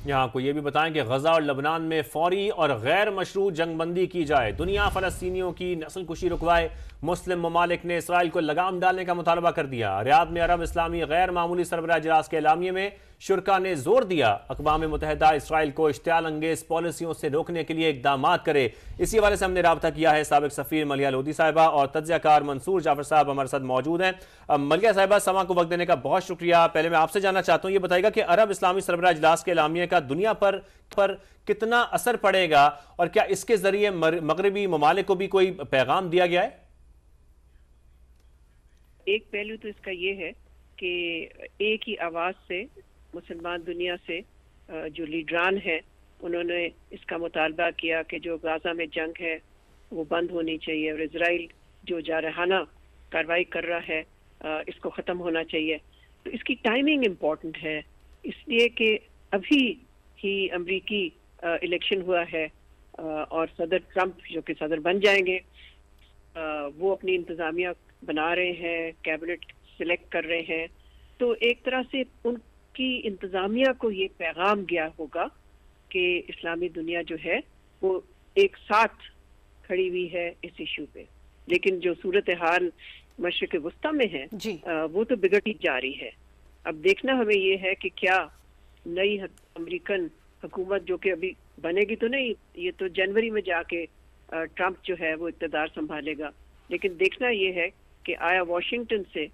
यहाँ को ये भी बताएं कि गजा और लबनान में फौरी और गैर मशरूत जंग बंदी की जाए, दुनिया फलस्तीनियों की नस्ल कुशी रुकवाए। मुस्लिम ममालिक ने इसराइल को लगाम डालने का मुतालबा कर दिया। रियाद में अरब इस्लामी गैर मामूली सरबराह इजलास के एलामिये में शुरका ने जोर दिया अक़वाम मुत्तहिदा इसराइल को इश्तियाल अंगेज पॉलिसियों से रोकने के लिए इक़दामात करे। इसी हवाले से हमने राब्ता किया है साबिक सफ़ीर मलिया लोधी साहिबा और तज्ज़ियाकार मंसूर जाफर साहब हमारे साथ मौजूद हैं। मलिया साहिबा, समा को वक्त देने का बहुत शुक्रिया। पहले मैं आपसे जानना चाहता हूँ, ये बताइएगा कि अरब इस्लामी सरबराह इजलास के एलामिये का दुनिया पर कितना असर पड़ेगा और क्या इसके जरिए मगरबी ममालिक को भी कोई पैगाम दिया गया है? एक पहलू तो इसका ये है कि एक ही आवाज से मुसलमान दुनिया से जो लीडरान है उन्होंने इसका मुतालबा किया कि जो गाजा में जंग है वो बंद होनी चाहिए और इजराइल जो जारहाना कार्रवाई कर रहा है इसको ख़त्म होना चाहिए। तो इसकी टाइमिंग इम्पॉर्टेंट है, इसलिए कि अभी ही अमरीकी इलेक्शन हुआ है और सदर ट्रंप जो कि सदर बन जाएंगे वो अपनी इंतज़ामिया बना रहे हैं, कैबिनेट सिलेक्ट कर रहे हैं। तो एक तरह से उनकी इंतज़ामिया को ये पैगाम गया होगा कि इस्लामी दुनिया जो है वो एक साथ खड़ी हुई है इस इशू पे। लेकिन जो सूरत हाल मशरिक़ वस्ता में है वो तो बिगड़ती जा रही है। अब देखना हमें ये है कि क्या नई अमेरिकन हुकूमत जो कि अभी बनेगी तो नहीं, ये तो जनवरी में जाके ट्रंप जो है वो इक़्तिदार संभालेगा। लेकिन देखना ये है कि आया वाशिंगटन से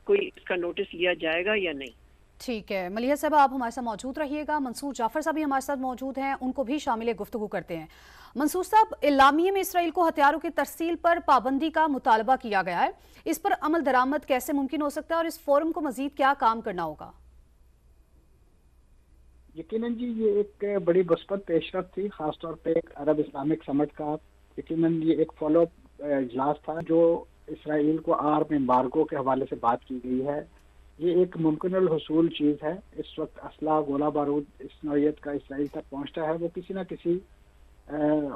कोई इसका नोटिस लिया जाएगा या नहीं। ठीक है मलिया साहब, आप हमारे साथ मौजूद रहिएगा। मंसूर जाफर साहब भी हमारे साथ मौजूद हैं, उनको भी शामिल गुफ्तगू करते हैं। मंसूर साहब, एलामिये में इसराइल को हथियारों की तरसील पर पाबंदी का मुतालबा किया गया है, इस पर अमल दरामद कैसे मुमकिन हो सकता है और इस फोरम को मजीद क्या काम करना होगा? यकीनन जी ये एक बड़ी मुस्बत पेशरफ थी, खासतौर पे एक अरब इस्लामिक समिट का। यकीनन ये एक फॉलो इजलास था जो इसराइल को आर्म एम्बार्गो के हवाले से बात की गई है। ये एक मुमकिन हुसूल चीज़ है। इस वक्त असला गोला बारूद इस नौयत का इसराइल तक पहुंचता है, वो किसी न किसी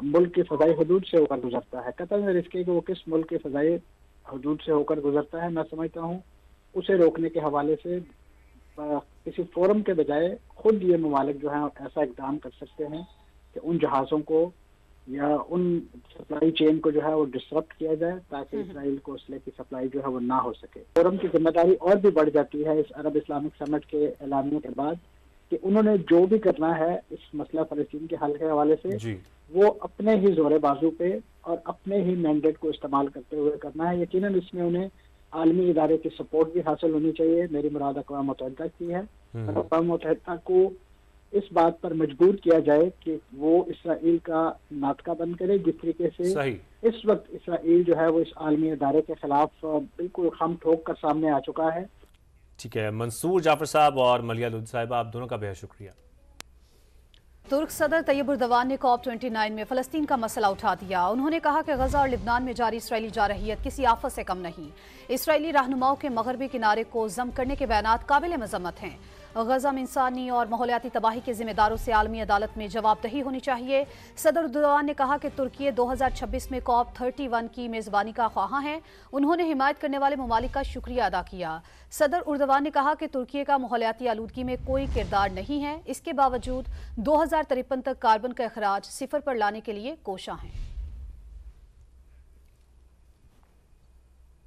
मुल्क की फ़ज़ाई हदूद से होकर गुजरता है। कतई न इसके कि वो किस मुल्क की फ़ज़ाई हदूद से होकर गुजरता है, मैं समझता हूँ उसे रोकने के हवाले से किसी फोरम के बजाय खुद ये ममालिक जो हैं ऐसा इक़दाम कर सकते हैं कि उन जहाज़ों को या उन सप्लाई चेन को जो है वो डिसरप्ट किया जाए ताकि इसराइल को असले की सप्लाई जो है वो ना हो सके। फोरम की जिम्मेदारी और भी बढ़ जाती है इस अरब इस्लामिक समिट के एलानियों के बाद कि उन्होंने जो भी करना है इस मसला फ़लस्तीन के हल के हवाले से वो अपने ही जोरे बाजू पे और अपने ही मैंडेट को इस्तेमाल करते हुए करना है। यकीनन इसमें उन्हें आलमी इदारे की सपोर्ट भी हासिल होनी चाहिए। मेरी मुराद अक़वाम मुत्तहिदा की है। अक़वाम मुत्तहिदा को इस बात पर मजबूर किया जाए कि वो इसराइल का नाटका बंद करे। जिस तरीके से इस वक्त इसराइल जो है वो इस आलमी इदारे के खिलाफ बिल्कुल खम ठोक कर सामने आ चुका है। ठीक है, मंसूर जाफर साहब और मलिया लोधी साहिबा, आप दोनों का बेहद शुक्रिया। तुर्क सदर तैयब उर्दवान ने COP29 में फ़लस्तीन का मसला उठा दिया। उन्होंने कहा कि गजा और लिबनान में जारी इसराइली जारहियत किसी आफत से कम नहीं। इसराइली रहनुमाओं के मगरबी किनारे को जम करने के बयानात काबिल मजम्मत हैं। गजा में इंसानी और माहौलियाती तबाही के जिम्मेदारों से आलमी अदालत में जवाबदही होनी चाहिए। सदर उर्दवान ने कहा कि तुर्की 2026 में COP31 की मेज़बानी का ख्वाहां है। उन्होंने हिमायत करने वाले ममालिक का शुक्रिया अदा किया। सदर उर्दवान ने कहा कि तुर्की का माहौलियाती आलूदगी में कोई किरदार नहीं है, इसके बावजूद 2053 तक कार्बन का अखराज 0 पर लाने के लिए कोशां हैं।